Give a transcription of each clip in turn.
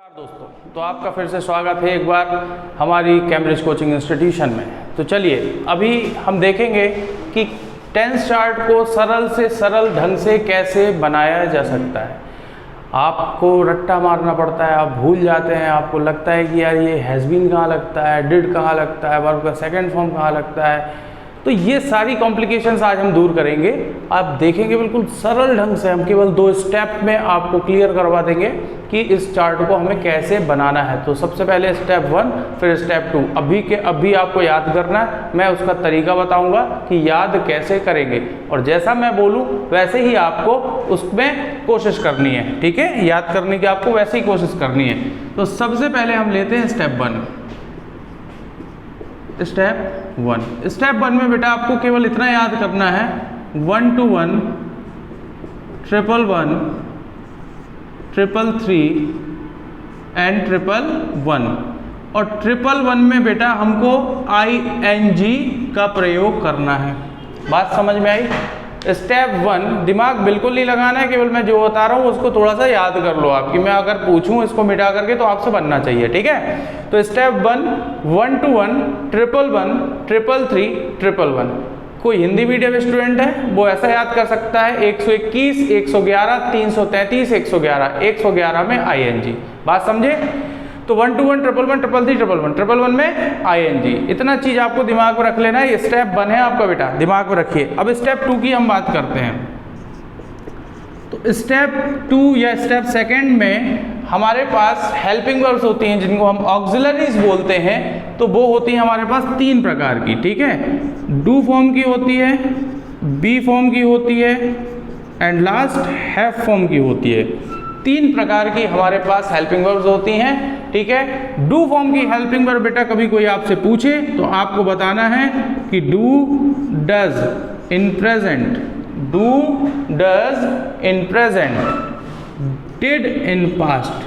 दोस्तों, तो आपका फिर से स्वागत है एक बार हमारी कैम्ब्रिज कोचिंग इंस्टीट्यूशन में। तो चलिए अभी हम देखेंगे कि टेंस चार्ट को सरल से सरल ढंग से कैसे बनाया जा सकता है। आपको रट्टा मारना पड़ता है, आप भूल जाते हैं, आपको लगता है कि यार ये हैज़ बीन कहाँ लगता है, डिड कहाँ लगता है, वर्ब का सेकंड फॉर्म कहाँ लगता है। तो ये सारी कॉम्प्लिकेशंस आज हम दूर करेंगे। आप देखेंगे बिल्कुल सरल ढंग से, हम केवल 2 स्टेप में आपको क्लियर करवा देंगे कि इस चार्ट को हमें कैसे बनाना है। तो सबसे पहले स्टेप 1, फिर स्टेप 2। अभी के अभी आपको याद करना है, मैं उसका तरीका बताऊंगा कि याद कैसे करेंगे, और जैसा मैं बोलूं वैसे ही आपको उसमें कोशिश करनी है। ठीक है, याद करने की आपको वैसे ही कोशिश करनी है। तो सबसे पहले हम लेते हैं स्टेप 1। स्टेप 1 में बेटा आपको केवल इतना याद करना है, 1 to 1, 111, 333 एंड 111। और 111 में बेटा हमको ING का प्रयोग करना है। बात समझ में आई? स्टेप 1 दिमाग बिल्कुल नहीं लगाना है, केवल मैं जो बता रहा हूँ उसको थोड़ा सा याद कर लो आप, कि मैं अगर पूछूं इसको मिटा करके तो आपसे बनना चाहिए। ठीक है, तो स्टेप 1, 1 to 1, 111, 333, 111। कोई हिंदी मीडियम स्टूडेंट है वो ऐसा याद कर सकता है, 121, 111, 333, 111, 111 में ING। बात समझे? तो 1 to 1, 111, 333, 111 में ING। इतना चीज आपको दिमाग में रख लेना है। ये स्टेप 1 है आपका बेटा, दिमाग में रखिए। अब स्टेप 2 की हम बात करते हैं। तो स्टेप 2 या स्टेप 2 में हमारे पास हेल्पिंग वर्ब्स होती हैं जिनको हम ऑक्सिलरीज बोलते हैं। तो वो होती हैं हमारे पास 3 प्रकार की। ठीक है, डू फॉर्म की होती है, बी फॉर्म की होती है, एंड लास्ट हैव फॉर्म की होती है। 3 प्रकार की हमारे पास हेल्पिंग वर्ब्स होती हैं। ठीक है, डू फॉर्म की हेल्पिंग वर्ब बेटा कभी कोई आपसे पूछे तो आपको बताना है कि do, does in present, do, does in present, did in past.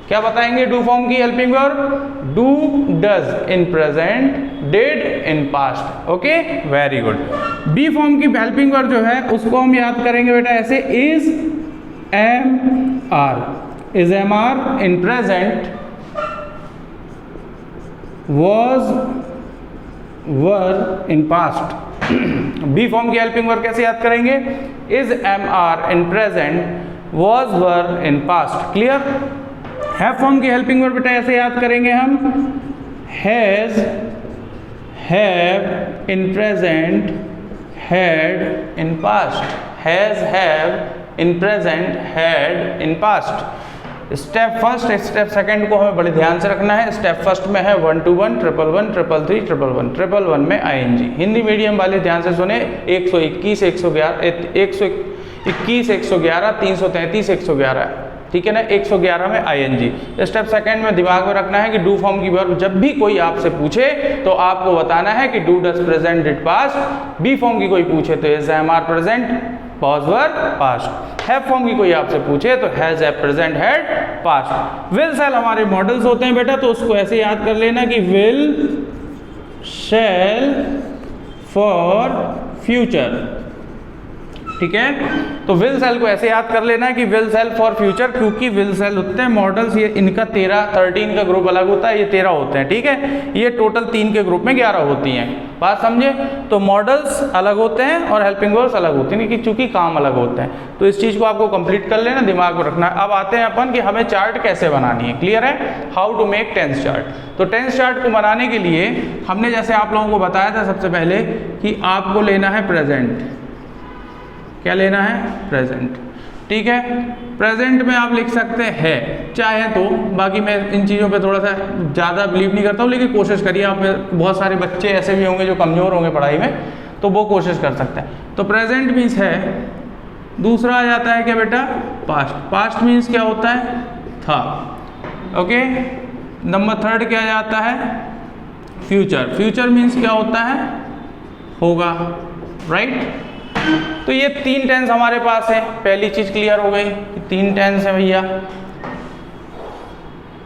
क्या बताएंगे डू फॉर्म की helping verb? Do, does in present, did in past. Okay, very good. Be form की हेल्पिंग वर्ब जो है उसको हम याद करेंगे बेटा ऐसे, is, am, are. Is am are in present, was, were in past. Be form की हेल्पिंग वर्ब कैसे याद करेंगे? Is am are in present, was, were in past. Clear? Have form की हेल्पिंग वर्ब बेटा ऐसे याद करेंगे हम, has, have in present, had in past. Has, have in present, had in past. Step 1, step 2 को हमें बड़े ध्यान से रखना है। स्टेप 1 में है 1 to 1, 111, 333, 111, 111 में ING। हिंदी मीडियम वाले ध्यान से सुने, 121, 111, 333, 111। ठीक है ना, 111 में ING। स्टेप 2 में दिमाग में रखना है कि डू फॉर्म की वर्ब जब भी कोई आपसे पूछे तो आपको बताना है कि do, does, present, did, past. Be form की कोई पूछे तो is, am, are, present, was, were, past. Have form की कोई आपसे पूछे तो has, have, present, had, past. Will, shall हमारे मॉडल्स होते हैं बेटा, तो उसको ऐसे याद कर लेना कि विल, शैल फॉर फ्यूचर। ठीक है, तो विल, शैल को ऐसे याद कर लेना है कि विल, शैल फॉर फ्यूचर, क्योंकि विल, शैल होते हैं मॉडल्स, ये इनका 13 का ग्रुप अलग होता है, ये 13 होते हैं। ठीक है, ये टोटल 3 के ग्रुप में 11 होती हैं। बात समझे? तो मॉडल्स अलग होते हैं और हेल्पिंग वर्ब्स अलग होती हैं, कि चूंकि काम अलग होते हैं। तो इस चीज़ को आपको कंप्लीट कर लेना, दिमाग में रखना है। अब आते हैं अपन कि हमें चार्ट कैसे बनानी है। क्लियर है? How to make tense chart. तो टेंस चार्ट को बनाने के लिए हमने जैसे आप लोगों को बताया था सबसे पहले कि आपको लेना है प्रेजेंट। क्या लेना है? प्रेजेंट। ठीक है, प्रेजेंट में आप लिख सकते हैं चाहे तो, बाकी मैं इन चीज़ों पे थोड़ा सा ज़्यादा बिलीव नहीं करता हूँ, लेकिन कोशिश करिए। आप में बहुत सारे बच्चे ऐसे भी होंगे जो कमज़ोर होंगे पढ़ाई में, तो वो कोशिश कर सकते हैं। तो प्रेजेंट मीन्स है। दूसरा आ जाता है क्या बेटा? पास्ट। पास्ट मीन्स क्या होता है? था। ओके, नंबर 3 क्या जाता है? फ्यूचर। फ्यूचर मीन्स क्या होता है? होगा। राइट? तो ये 3 टेंस हमारे पास है। पहली चीज क्लियर हो गई कि 3 टेंस है भैया।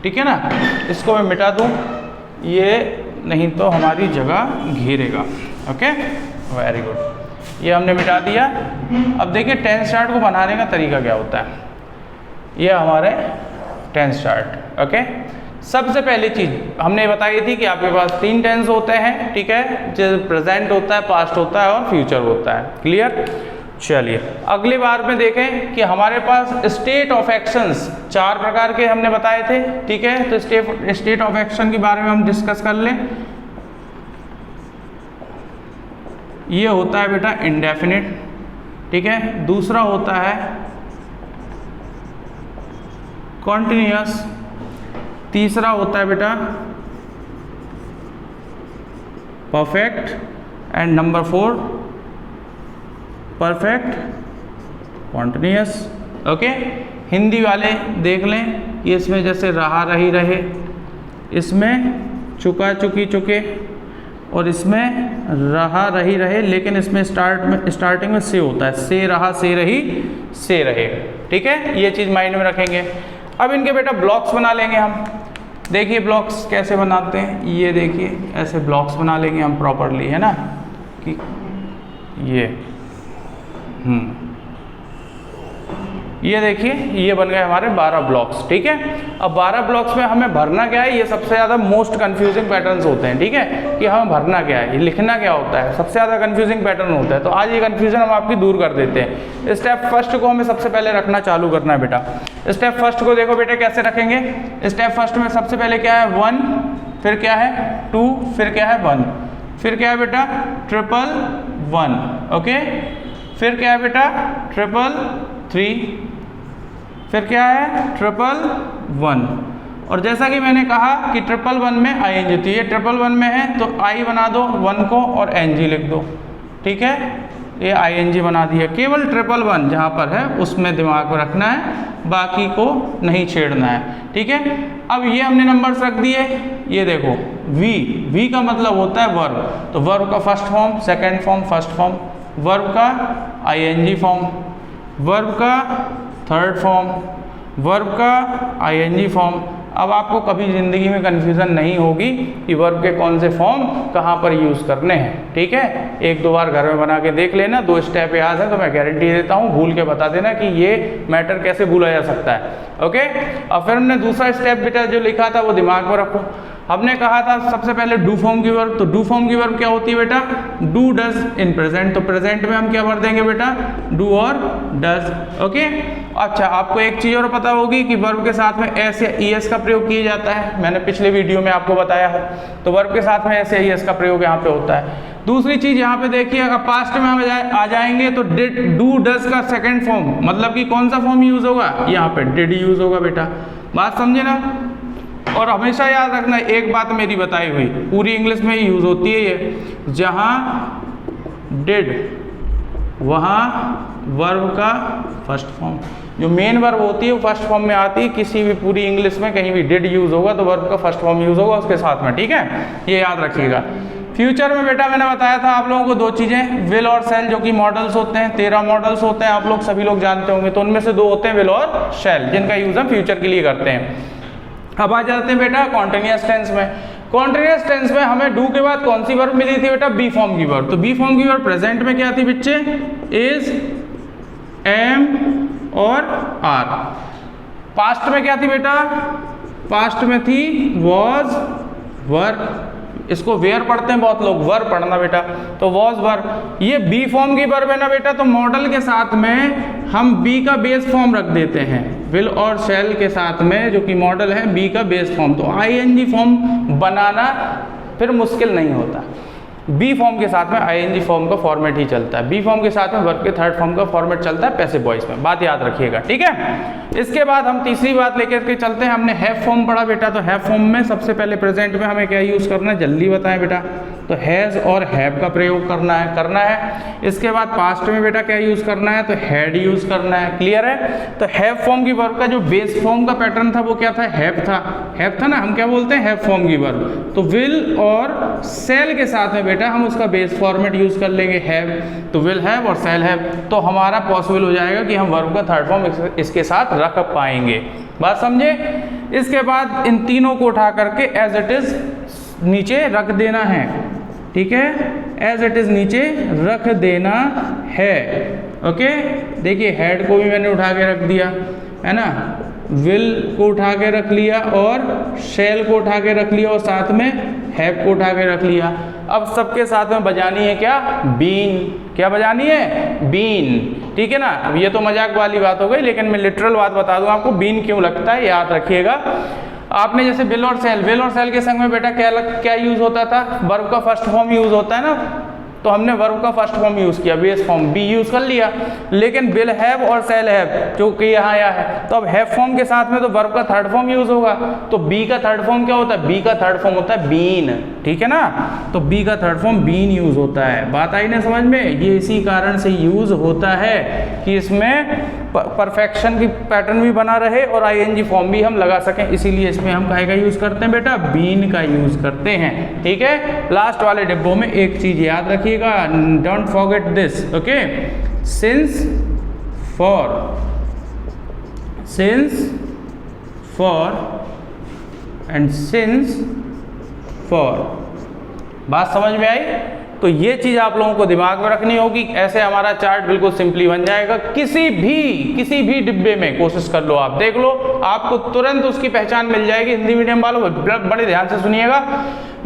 ठीक है ना, इसको मैं मिटा दूं, ये नहीं तो हमारी जगह घेरेगा। ओके, वेरी गुड, ये हमने मिटा दिया। अब देखिए टेंस चार्ट को बनाने का तरीका क्या होता है। ये हमारे टेंस चार्ट। ओके। सबसे पहली चीज हमने बताई थी कि आपके पास 3 टेंस होते हैं, ठीक है, जो प्रेजेंट होता है, पास्ट होता है और फ्यूचर होता है। क्लियर? चलिए अगली बार में देखें कि हमारे पास स्टेट ऑफ एक्शंस 4 प्रकार के हमने बताए थे, ठीक है। तो स्टेट ऑफ एक्शन के बारे में हम डिस्कस कर लें। ये होता है बेटा इंडेफिनिट, ठीक है। दूसरा होता है कॉन्टिन्यूअस, तीसरा होता है बेटा perfect, and number 4 perfect continuous. Okay, Hindi वाले देख लें कि इसमें जैसे रहा रही रहे, इसमें चुका चुकी चुके, और इसमें रहा रही रहे, लेकिन इसमें स्टार्टिंग में से होता है, से रहा से रही से रहे, ठीक है। ये चीज़ माइंड में रखेंगे। अब इनके बेटा ब्लॉक्स बना लेंगे हम। देखिए ब्लॉक्स कैसे बनाते हैं, ये देखिए ऐसे ब्लॉक्स बना लेंगे हम प्रॉपरली, है ना, कि ये देखिए ये बन गए हमारे 12 ब्लॉक्स, ठीक है। अब 12 ब्लॉक्स में हमें भरना क्या है, ये सबसे ज़्यादा मोस्ट कंफ्यूजिंग पैटर्न्स होते हैं, ठीक है, कि हमें भरना क्या है, ये लिखना क्या होता है, सबसे ज़्यादा कंफ्यूजिंग पैटर्न होता है। तो आज ये कंफ्यूजन हम आपकी दूर कर देते हैं। स्टेप फर्स्ट को हमें सबसे पहले रखना चालू करना है बेटा। स्टेप फर्स्ट को देखो बेटे कैसे रखेंगे। स्टेप फर्स्ट में सबसे पहले क्या है 1, फिर क्या है 2, फिर क्या है 1, फिर क्या है बेटा 111, ओके, फिर क्या है बेटा 333, फिर क्या है 111। और जैसा कि मैंने कहा कि 111 में आईएनजी थी, ये 111 में है तो आई बना दो 1 को और एनजी लिख दो, ठीक है। ये आईएनजी बना दिया। केवल 111 जहाँ पर है उसमें दिमाग में रखना है, बाकी को नहीं छेड़ना है, ठीक है। अब ये हमने नंबर्स रख दिए। ये देखो वी का मतलब होता है वर्ब, तो वर्ब का first form, second form, first form, verb का आईएनजी फॉर्म, वर्ब का थर्ड फॉर्म, वर्ब का आईएनजी फॉर्म। अब आपको कभी ज़िंदगी में कन्फ्यूज़न नहीं होगी कि वर्ब के कौन से फॉर्म कहाँ पर यूज़ करने हैं, ठीक है। 1-2 बार घर में बना के देख लेना, 2 स्टेप याद है तो मैं गारंटी देता हूँ, भूल के बता देना कि ये मैटर कैसे भूला जा सकता है, ओके। और फिर हमने दूसरा स्टेप बेटा जो लिखा था वो दिमाग में रखो। हमने कहा था सबसे पहले डू फॉर्म की वर्ब, तो डू फॉर्म की वर्ब क्या होती है बेटा डू डज इन प्रेजेंट, तो प्रेजेंट में हम क्या भर देंगे बेटा डू और डज, ओके। अच्छा आपको एक चीज़ और पता होगी कि वर्ब के साथ में एस या ईएस का प्रयोग किया जाता है, मैंने पिछले वीडियो में आपको बताया है। तो वर्ब के साथ में एस या ईएस का प्रयोग यहाँ पे होता है। दूसरी चीज़ यहाँ पे देखिए, अगर पास्ट में हम आ जाएंगे तो डिड डू डज का सेकेंड फॉर्म, मतलब कि कौन सा फॉर्म यूज़ होगा, यहाँ पे डिड यूज़ होगा बेटा, बात समझे ना। और हमेशा याद रखना एक बात मेरी बताई हुई पूरी इंग्लिश में यूज़ होती है ये, जहाँ डिड वहाँ वर्ब का फर्स्ट फॉर्म, जो मेन वर्ब होती है वो फर्स्ट फॉर्म में आती है। किसी भी पूरी इंग्लिश में कहीं भी डिड यूज़ होगा तो वर्ब का फर्स्ट फॉर्म यूज़ होगा उसके साथ में, ठीक है, ये याद रखिएगा। फ्यूचर में बेटा मैंने बताया था आप लोगों को 2 चीज़ें, विल और शैल, जो कि मॉडल्स होते हैं, 13 मॉडल्स होते हैं, आप लोग सभी लोग जानते होंगे। तो उनमें से 2 होते हैं विल और शैल, जिनका यूज़ हम फ्यूचर के लिए करते हैं। अब आ जाते हैं बेटा कॉन्टिन्यूअस टेंस में। कॉन्टिन्यूअस टेंस में हमें डू के बाद कौन सी वर्ब मिली थी बेटा बी फॉर्म की वर्ब। तो बी फॉर्म की वर्ब प्रेजेंट में क्या थी बच्चे इज, एम और आर। पास्ट में क्या थी बेटा, पास्ट में थी वॉज, वर, इसको वेयर पढ़ते हैं बहुत लोग, वर पढ़ना बेटा, तो वॉज वर। ये बी फॉर्म की वर्ब है ना बेटा, तो मॉडल के साथ में हम बी का बेस फॉर्म रख देते हैं, विल और शैल के साथ में, जो कि मॉडल है बी का बेस फॉर्म। तो आईएनजी फॉर्म बनाना फिर मुश्किल नहीं होता, बी फॉर्म के साथ में आईएनजी फॉर्म का फॉर्मेट ही चलता है, बी फॉर्म के साथ में वर्ब के थर्ड फॉर्म का फॉर्मेट चलता है पैसिव वॉइस में, बात याद रखिएगा, ठीक है। इसके बाद हम तीसरी बात लेकर के चलते हैं। हमने हैव फॉर्म पढ़ा बेटा, तो हैव फॉर्म में सबसे पहले प्रेजेंट में हमें क्या यूज़ करना है, जल्दी बताएं बेटा, तो हैज़ और हैव का प्रयोग करना है। इसके बाद पास्ट में बेटा क्या यूज़ करना है, तो हैड यूज़ करना है, क्लियर है। तो हैव फॉर्म की वर्ब का जो बेस फॉर्म का पैटर्न था वो क्या था, हैव था ना, हम क्या बोलते हैं हैव फॉर्म की वर्ब। तो विल और शैल के साथ में बेटा हम उसका बेस फॉर्मेट यूज़ कर लेंगे हैव, तो विल हैव और शैल हैव, तो हमारा पॉसिबल हो जाएगा कि हम वर्ब का थर्ड फॉर्म इसके साथ रख पाएंगे, बात समझे। इसके बाद इन तीनों को उठा करके एज इट इज नीचे रख देना है, ठीक है, एज इट इज नीचे रख देना है, ओके। देखिए हेड को भी मैंने उठा के रख दिया, है ना, विल को उठा के रख लिया और शैल को उठा के रख लिया और साथ में हैव को उठा के रख लिया। अब सबके साथ में बजानी है क्या, बीन। क्या बजानी है, बीन, ठीक है ना। अब ये तो मजाक वाली बात हो गई, लेकिन मैं लिटरल बात बता दूं आपको, बीन क्यों लगता है याद रखिएगा। आपने जैसे विल और सेल के संग में बेटा क्या यूज होता था, वर्ब का फर्स्ट फॉर्म यूज होता है ना, तो हमने वर्ब का फर्स्ट फॉर्म यूज किया, बेस फॉर्म बी यूज कर लिया। लेकिन विल हैव और सेल हैव जो कि यहाँ आया है, तो अब हैव फॉर्म के साथ में तो वर्ब का थर्ड फॉर्म यूज होगा। तो बी का थर्ड फॉर्म क्या होता है, बी का थर्ड फॉर्म होता है बीन, ठीक है ना। तो बी का थर्ड फॉर्म बीन यूज होता है। बात आई ना समझ में, ये इसी कारण से यूज होता है कि इसमें परफेक्शन की पैटर्न भी बना रहे और आईएनजी फॉर्म भी हम लगा सकें, इसीलिए इसमें हम काहे का यूज करते हैं बेटा, बीन का यूज करते हैं, ठीक है। लास्ट वाले डिब्बों में एक चीज याद रखिएगा, don't forget this, okay. Since for and since for, बात समझ में आई। तो ये चीज आप लोगों को दिमाग में रखनी होगी। ऐसे हमारा चार्ट बिल्कुल सिंपली बन जाएगा। किसी भी डिब्बे में कोशिश कर लो, आप देख लो, आपको तुरंत उसकी पहचान मिल जाएगी। हिंदी मीडियम वालों बड़े ध्यान से सुनिएगा।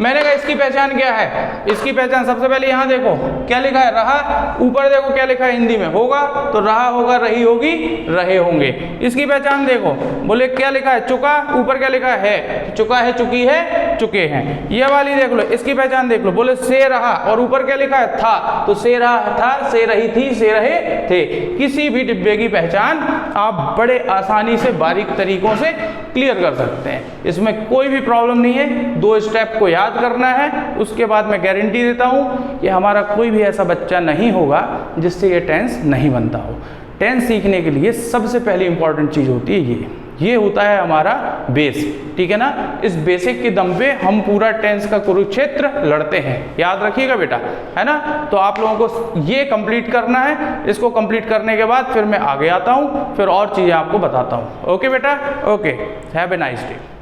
मैंने कहा इसकी पहचान क्या है, इसकी पहचान सबसे पहले यहाँ देखो क्या लिखा है, रहा। ऊपर देखो क्या लिखा है हिंदी में, होगा, तो रहा होगा, रही होगी, रहे होंगे। इसकी पहचान देखो, बोले क्या लिखा है, चुका, ऊपर क्या लिखा है, चुका है, चुकी है, चुके हैं। ये वाली देख लो, इसकी पहचान देख लो, बोले से रहा और ऊपर क्या लिखा है, था, तो से रहा था, से रही थी, से रहे थे। किसी भी डिब्बे की पहचान आप बड़े आसानी से बारीक तरीकों से क्लियर कर सकते हैं, इसमें कोई भी प्रॉब्लम नहीं है। 2 स्टेप को याद करना है, उसके बाद मैं गारंटी देता हूं कि हमारा कोई भी ऐसा बच्चा नहीं होगा जिससे ये टेंस नहीं बनता हो। टेंस सीखने के लिए सबसे पहली इंपॉर्टेंट चीज होती है ये होता है हमारा बेस, ठीक है ना। इस बेसिक के दम पे हम पूरा टेंस का कुरुक्षेत्र लड़ते हैं, याद रखिएगा बेटा, है ना। तो आप लोगों को ये कंप्लीट करना है। इसको कंप्लीट करने के बाद फिर मैं आगे आता हूं, फिर और चीजें आपको बताता हूं। ओके बेटा, okay, have a nice day.